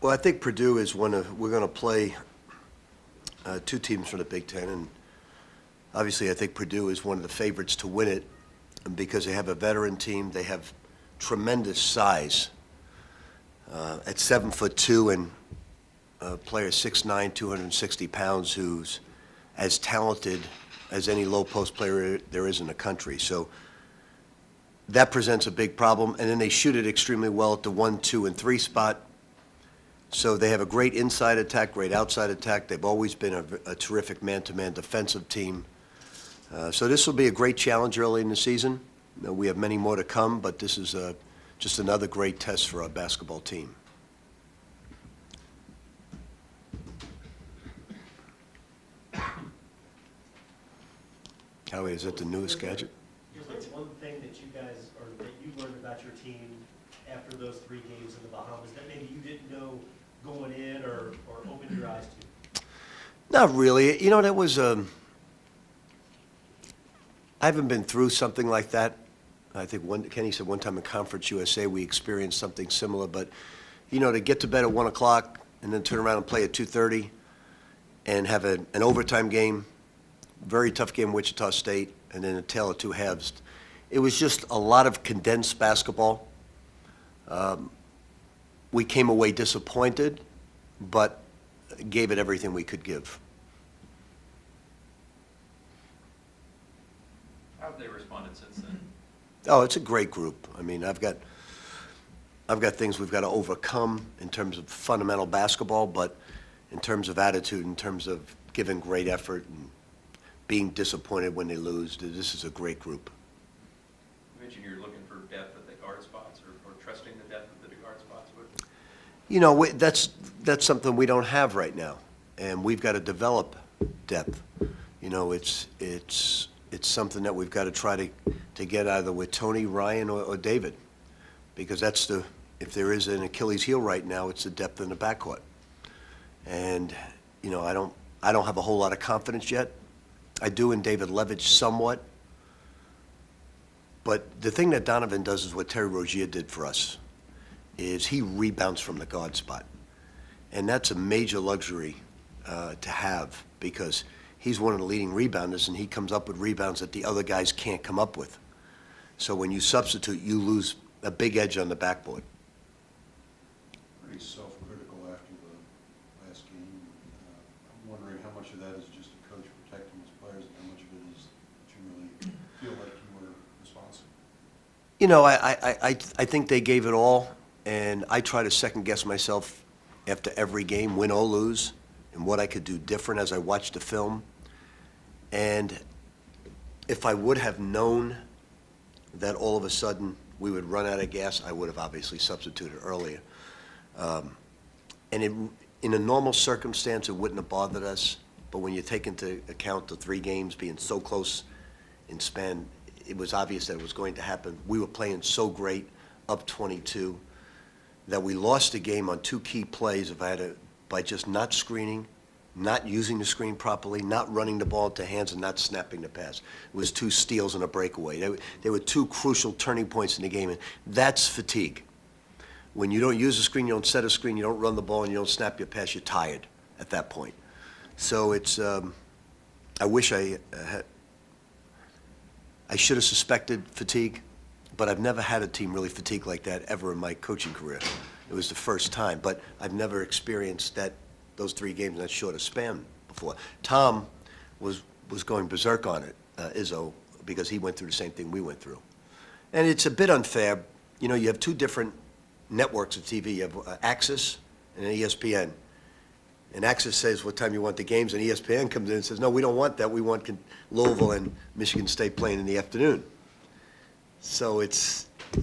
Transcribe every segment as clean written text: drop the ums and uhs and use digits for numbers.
Well, I think Purdue is we're going to play two teams from the Big Ten, and obviously I think Purdue is one of the favorites to win it because they have a veteran team. They have tremendous size at 7'2" and a player 6'9", 260 pounds, who's as talented as any low post player there is in the country. So that presents a big problem. And then they shoot it extremely well at the 1, 2, and 3 spot. So they have a great inside attack, great outside attack. They've always been a terrific man-to-man defensive team. So this will be a great challenge early in the season. We have many more to come, but this is just another great test for our basketball team. Howie, is that the newest gadget? Is there one thing that you guys, or that you learned about your team after those 3 games in the Bahamas that maybe you didn't know going in or opened your eyes to? Not really. You know, that was, I haven't been through something like that. I think Kenny said one time in Conference USA we experienced something similar, but, you know, to get to bed at 1 o'clock and then turn around and play at 2:30 and have an overtime game, very tough game, Wichita State, and then a tale of two halves. It was just a lot of condensed basketball. We came away disappointed, but gave it everything we could give. How have they responded since then? Oh, it's a great group. I mean, I've got things we've got to overcome in terms of fundamental basketball, but in terms of attitude, in terms of giving great effort and being disappointed when they lose, this is a great group. You mentioned you're looking for depth at the guard spots, or trusting the depth of the guard spots. You know, that's something we don't have right now, and we've got to develop depth. You know, it's something that we've got to try to get either with Tony, Ryan, or David, because that's if there is an Achilles heel right now, it's the depth in the backcourt. And you know, I don't have a whole lot of confidence yet. I do in David Levitch somewhat. But the thing that Donovan does is what Terry Rozier did for us, is he rebounds from the guard spot. And that's a major luxury to have, because he's one of the leading rebounders, and he comes up with rebounds that the other guys can't come up with. So when you substitute, you lose a big edge on the backboard. Pretty self-critical after the last game. I'm wondering how much of that is just a coach protecting his players, and how much of it is that you really feel like you were responsible? You know, I think they gave it all, and I try to second-guess myself after every game, win or lose, and what I could do different as I watch the film. And if I would have known that all of a sudden we would run out of gas, I would have obviously substituted earlier. And in a normal circumstance, it wouldn't have bothered us, but when you take into account the 3 games being so close in span, it was obvious that it was going to happen. We were playing so great, up 22, that we lost the game on 2 key plays by just not screening, not using the screen properly, not running the ball into hands, and not snapping the pass. It was 2 steals and a breakaway. They were 2 crucial turning points in the game, and that's fatigue. When you don't use a screen, you don't set a screen, you don't run the ball, and you don't snap your pass, you're tired at that point. So it's, I wish I should have suspected fatigue, but I've never had a team really fatigued like that ever in my coaching career. It was the first time, but I've never experienced those 3 games in that short a span before. Tom was going berserk on it, Izzo, because he went through the same thing we went through. And it's a bit unfair. You know, you have 2 different networks of TV. You have Access and ESPN. And Access says what time you want the games, and ESPN comes in and says, no, we don't want that. We want Louisville and Michigan State playing in the afternoon. So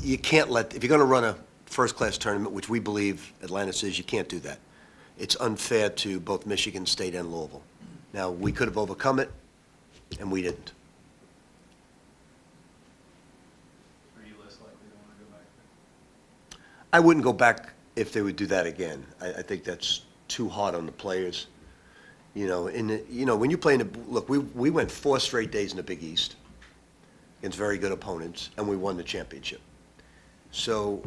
you can't if you're going to run a first-class tournament, which we believe Atlanta says you can't do that. It's unfair to both Michigan State and Louisville. Now, we could have overcome it, and we didn't. Are you less likely to want to go back there? I wouldn't go back if they would do that again. I think that's too hard on the players. You know, when you play in look, we went 4 straight days in the Big East against very good opponents, and we won the championship. So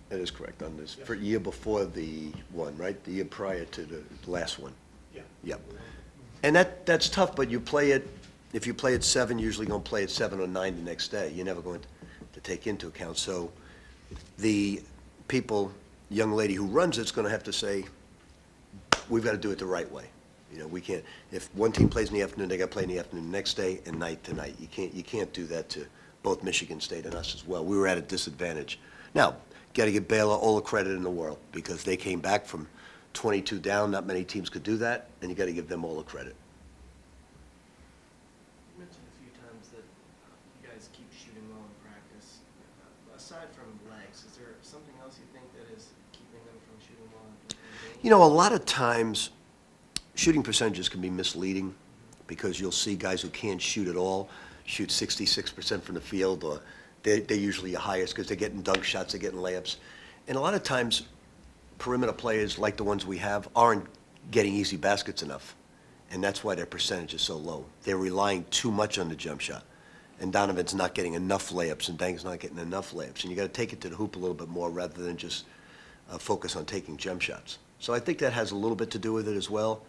That is correct on this, for year before the one, right? The year prior to the last one. Yeah. Yep. And that's tough, but you play it, if you play at 7, you're usually going to play at 7 or 9 the next day. You're never going to take into account. So the people, young lady who runs it's going to have to say, we've got to do it the right way. You know, we can't, if one team plays in the afternoon, they got to play in the afternoon the next day and night to night. You can't do that to both Michigan State and us as well. We were at a disadvantage. Now, got to give Baylor all the credit in the world because they came back from 22 down. Not many teams could do that, and you got to give them all the credit. You mentioned a few times that you guys keep shooting well in practice. Aside from legs, is there something else you think that is keeping them from shooting well in games? You know, a lot of times, shooting percentages can be misleading because you'll see guys who can't shoot at all shoot 66% from the field, or they're usually your highest because they're getting dunk shots, they're getting layups. And a lot of times, perimeter players like the ones we have aren't getting easy baskets enough, and that's why their percentage is so low. They're relying too much on the jump shot, and Donovan's not getting enough layups, and Dang's not getting enough layups, and you got to take it to the hoop a little bit more rather than just focus on taking jump shots. So I think that has a little bit to do with it as well.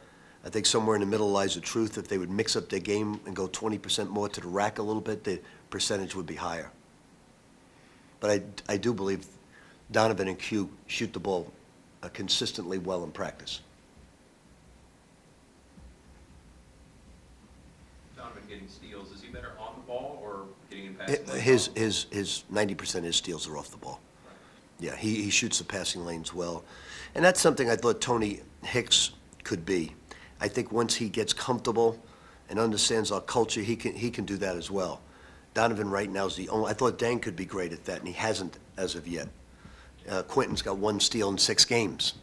I think somewhere in the middle lies the truth. If they would mix up their game and go 20% more to the rack a little bit, the percentage would be higher. But I do believe Donovan and Q shoot the ball consistently well in practice. Donovan getting steals, is he better on the ball or getting in passing lanes? His 90% of his steals are off the ball. Yeah, he shoots the passing lanes well. And that's something I thought Tony Hicks could be. I think once he gets comfortable and understands our culture, he can do that as well. Donovan right now is the only, I thought Dang could be great at that, and he hasn't as of yet. Quentin's got 1 steal in 6 games,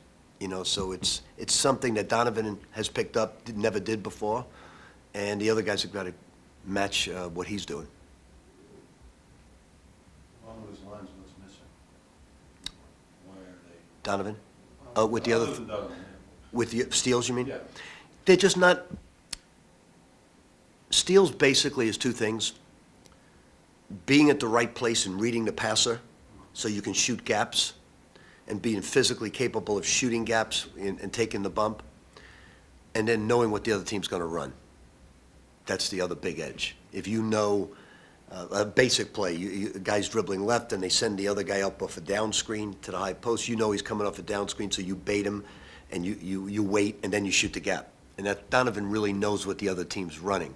you know, so it's something that Donovan has picked up, never did before, and the other guys have got to match what he's doing. Along those lines, what's missing? Why are they? Donovan? With the other, Other than Donovan, with the steals, you mean? yeah. They're just not, steals basically is 2 things. Being at the right place and reading the passer so you can shoot gaps, and being physically capable of shooting gaps and taking the bump, and then knowing what the other team's going to run. That's the other big edge. If you know a basic play, a guy's dribbling left and they send the other guy up off a down screen to the high post, you know he's coming off a down screen, so you bait him and you wait and then you shoot the gap. And that Donovan really knows what the other team's running.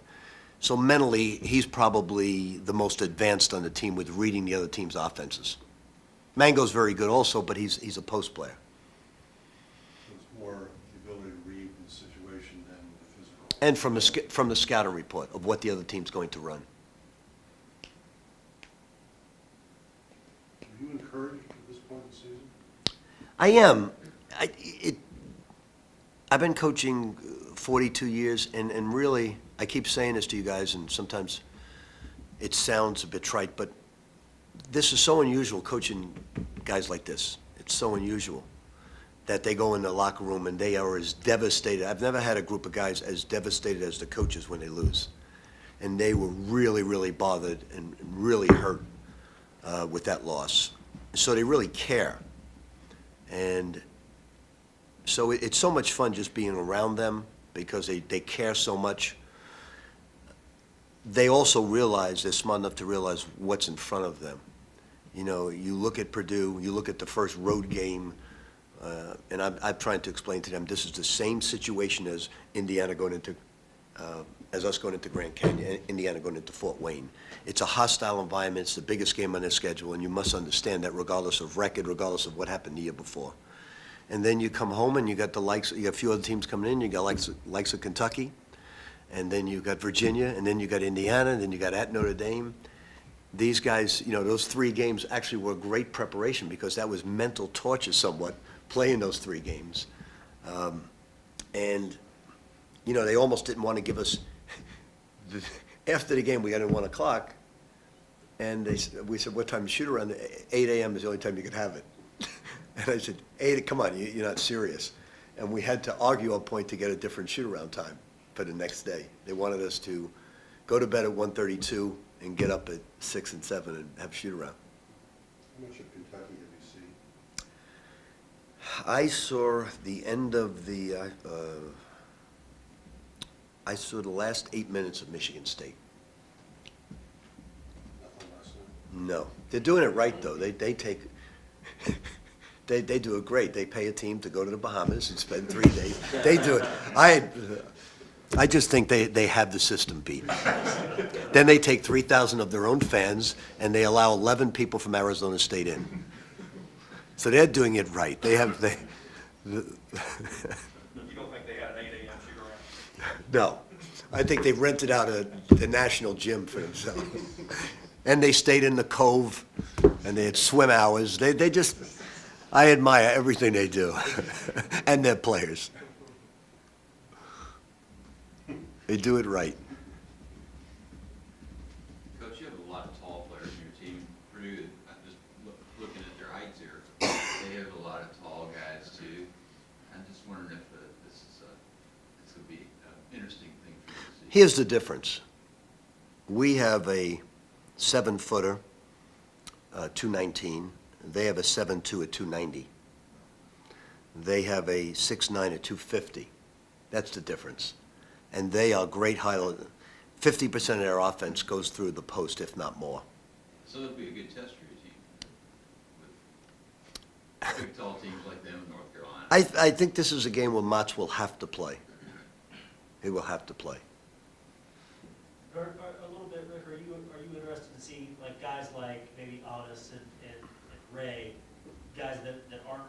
So mentally, he's probably the most advanced on the team with reading the other team's offenses. Mango's very good also, but he's a post player. So it's more the ability to read the situation than the physical. And from the scouting report of what the other team's going to run. Are you encouraged at this point in the season? I am. I've been coaching 42 years, and really, I keep saying this to you guys, and sometimes it sounds a bit trite, but this is so unusual, coaching guys like this. It's so unusual that they go in the locker room and they are as devastated. I've never had a group of guys as devastated as the coaches when they lose. And they were really, really bothered and really hurt with that loss. So they really care. And so it's so much fun just being around them because they care so much. They also realize, they're smart enough to realize what's in front of them. You know, you look at Purdue, you look at the first road game, and I'm trying to explain to them this is the same situation as Indiana going into, as us going into Grand Canyon, Indiana going into Fort Wayne. It's a hostile environment, it's the biggest game on their schedule, and you must understand that regardless of record, regardless of what happened the year before. And then you come home and you got the likes, you got a few other teams coming in, you got likes of Kentucky, and then you got Virginia, and then you got Indiana, and then you got at Notre Dame. These guys, you know, those 3 games actually were great preparation because that was mental torture somewhat, playing those 3 games. And, you know, they almost didn't want to give us, after the game, we got in 1 o'clock, and we said, what time to shoot around? 8 a.m. is the only time you could have it. And I said, 8, come on, you're not serious. And we had to argue a point to get a different shoot-around time for the next day. They wanted us to go to bed at 1:32 and get up at 6 and 7 and have shoot-around. How much of Kentucky have you seen? I saw the end of I saw the last 8 minutes of Michigan State. Nothing less than. No, they're doing it right, though. They take, they do it great. They pay a team to go to the Bahamas and spend 3 days. They do it. I just think they have the system beat. Then they take 3,000 of their own fans, and they allow 11 people from Arizona State in. So they're doing it right. You don't think they had an 8 a.m. shoot around? No, I think they rented out the national gym for themselves. And they stayed in the Cove, and they had swim hours. They just, I admire everything they do, and their players. They do it right. Coach, you have a lot of tall players in your team. Purdue, I'm just looking at their heights here, they have a lot of tall guys too. I'm just wondering if this could be an interesting thing for you to see. Here's the difference. We have a 7-footer, 219. They have a 7'2" at 290. They have a 6'9" at 250. That's the difference. And they are great highlight. 50% of their offense goes through the post, if not more. So that'll be a good test for your team. With big, tall teams like them in North Carolina. I think this is a game where Motts will have to play. He will have to play. Or a little bit, Rick, are you interested to see, like, guys like maybe Otis and Ray, guys that aren't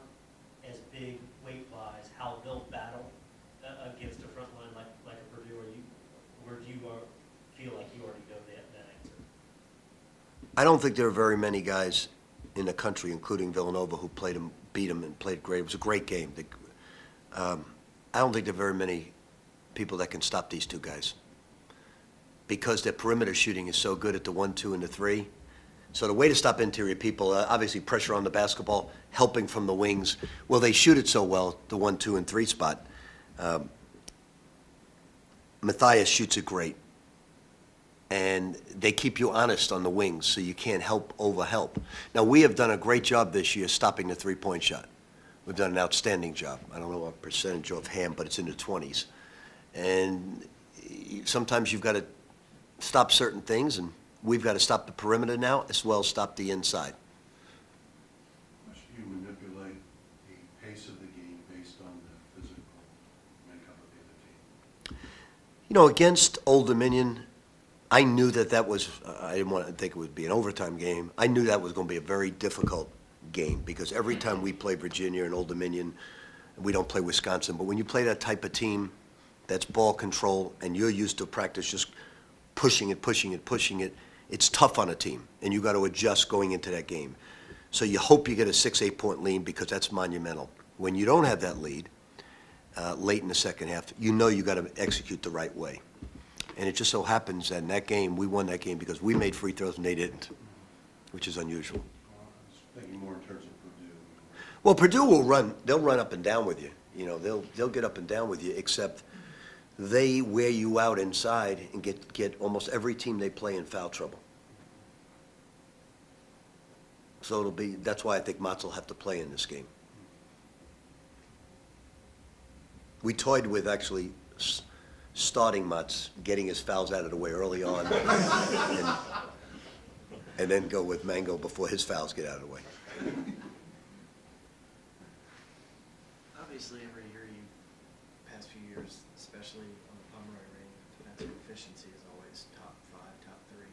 as big weight-wise, how they'll battle against a front line like a Purdue, or do you feel like you already know that answer? I don't think there are very many guys in the country, including Villanova, who beat him and played great. It was a great game. I don't think there are very many people that can stop these two guys because their perimeter shooting is so good at the 1, 2, and the 3. So the way to stop interior people, obviously pressure on the basketball, helping from the wings. Well, they shoot it so well, the 1, 2, and 3 spot. Matthias shoots it great. And they keep you honest on the wings, so you can't overhelp. Now, we have done a great job this year stopping the three-point shot. We've done an outstanding job. I don't know what percentage offhand, but it's in the 20s. And sometimes you've got to stop certain things, and we've got to stop the perimeter now as well as stop the inside. How should you manipulate the pace of the game based on the physical makeup of the other team? You know, against Old Dominion, I knew that was, I didn't want to think it would be an overtime game. I knew that was going to be a very difficult game because every time we play Virginia and Old Dominion, we don't play Wisconsin, but when you play that type of team that's ball control and you're used to practice just pushing it, it's tough on a team, and you got to adjust going into that game. So you hope you get a 6-8 point lead because that's monumental. When you don't have that lead late in the second half, you know you got to execute the right way. And it just so happens that in that game, we won that game because we made free throws and they didn't, which is unusual. I was thinking more in terms of Purdue. Well, Purdue will run. They'll run up and down with you. You know, they'll get up and down with you, except they wear you out inside and get almost every team they play in foul trouble. So that's why I think Motts will have to play in this game. We toyed with actually starting Motts, getting his fouls out of the way early on, and then go with Mango before his fouls get out of the way. Obviously, every year, past few years, especially on the Pomeroy ring, defensive efficiency is always top 5, top 3.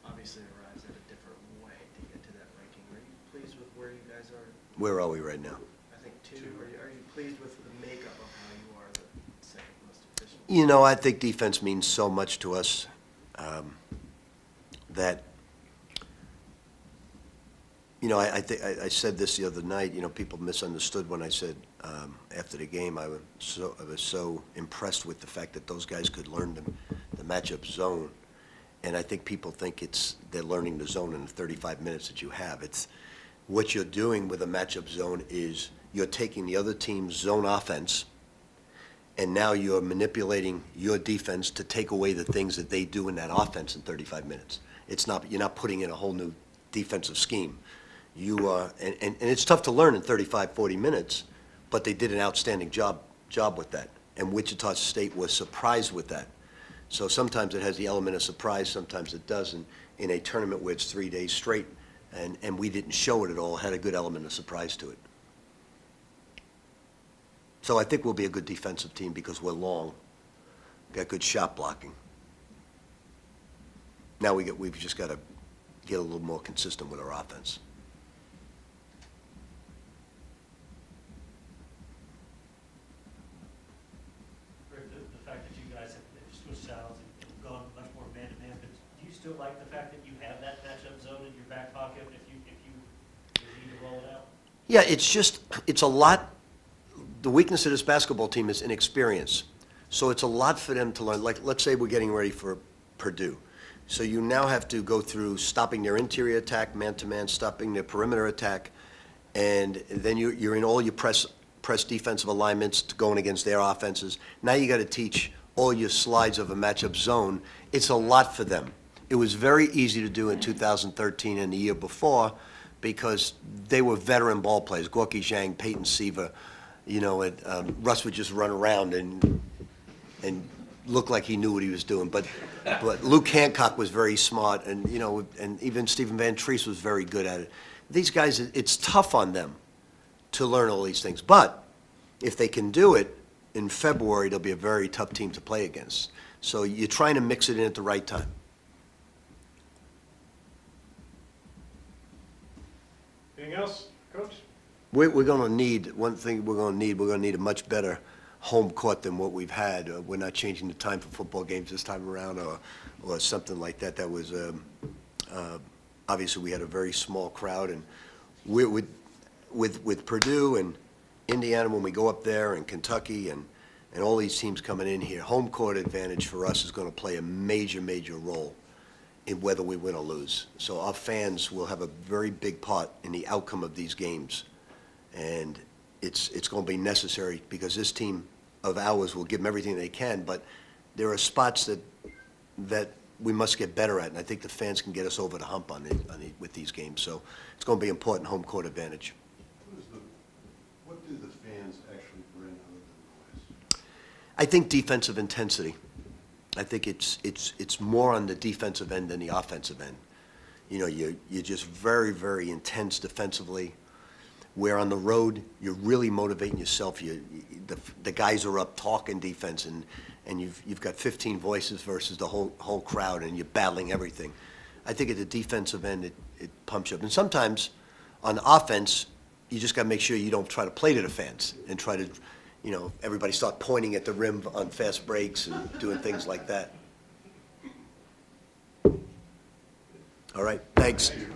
Obviously, it arrives at a different way to get to that ranking. Are you pleased with where you guys are? Where are we right now? I think 2. Are you pleased with the makeup of how you are the second most efficient? You know, I think defense means so much to us that, you know, I said this the other night. You know, people misunderstood when I said after the game I was so impressed with the fact that those guys could learn the matchup zone, and I think people think they're learning the zone in the 35 minutes that you have. It's what you're doing with a matchup zone is you're taking the other team's zone offense, and now you're manipulating your defense to take away the things that they do in that offense in 35 minutes. You're not putting in a whole new defensive scheme. You are, and it's tough to learn in 35, 40 minutes, but they did an outstanding job with that. And Wichita State was surprised with that. So sometimes it has the element of surprise, sometimes it doesn't. In a tournament where it's 3 days straight, and we didn't show it at all, had a good element of surprise to it. So I think we'll be a good defensive team because we're long, got good shot blocking. Now we've just got to get a little more consistent with our offense. Rick, the fact that you guys have switched styles and gone much more man-to-man, but do you still like the fact that you have that matchup zone in your back pocket if you need to roll it out? Yeah, it's a lot. The weakness of this basketball team is inexperience. So it's a lot for them to learn. Like, let's say we're getting ready for Purdue. So you now have to go through stopping their interior attack, man-to-man, stopping their perimeter attack, and then you're in all your press defensive alignments going against their offenses. Now you got to teach all your slides of a matchup zone. It's a lot for them. It was very easy to do in 2013 and the year before because they were veteran ball players. Gorky Zhang, Peyton Seaver, Russ would just run around and look like he knew what he was doing. But Luke Hancock was very smart, and and even Stephen Van Treese was very good at it. These guys, it's tough on them to learn all these things. But if they can do it in February, they'll be a very tough team to play against. So you're trying to mix it in at the right time. Anything else, Coach? We're going to need, one thing we're going to need a much better home court than what we've had. We're not changing the time for football games this time around or something like that. That was, obviously we had a very small crowd, and with Purdue and Indiana, when we go up there, and Kentucky and all these teams coming in here, home court advantage for us is going to play a major, major role in whether we win or lose. So our fans will have a very big part in the outcome of these games. And it's going to be necessary because this team of ours will give them everything they can, but there are spots that we must get better at, and I think the fans can get us over the hump with these games. So it's going to be important home court advantage. What do the fans actually bring other than noise? I think defensive intensity. I think it's more on the defensive end than the offensive end. You're just very, very intense defensively. Where on the road, you're really motivating yourself. The guys are up talking defense, and you've got 15 voices versus the whole crowd, and you're battling everything. I think at the defensive end, it pumps you up. And sometimes on offense, you just got to make sure you don't try to play to the fans and try to, everybody start pointing at the rim on fast breaks and doing things like that. All right, thanks. Thanks.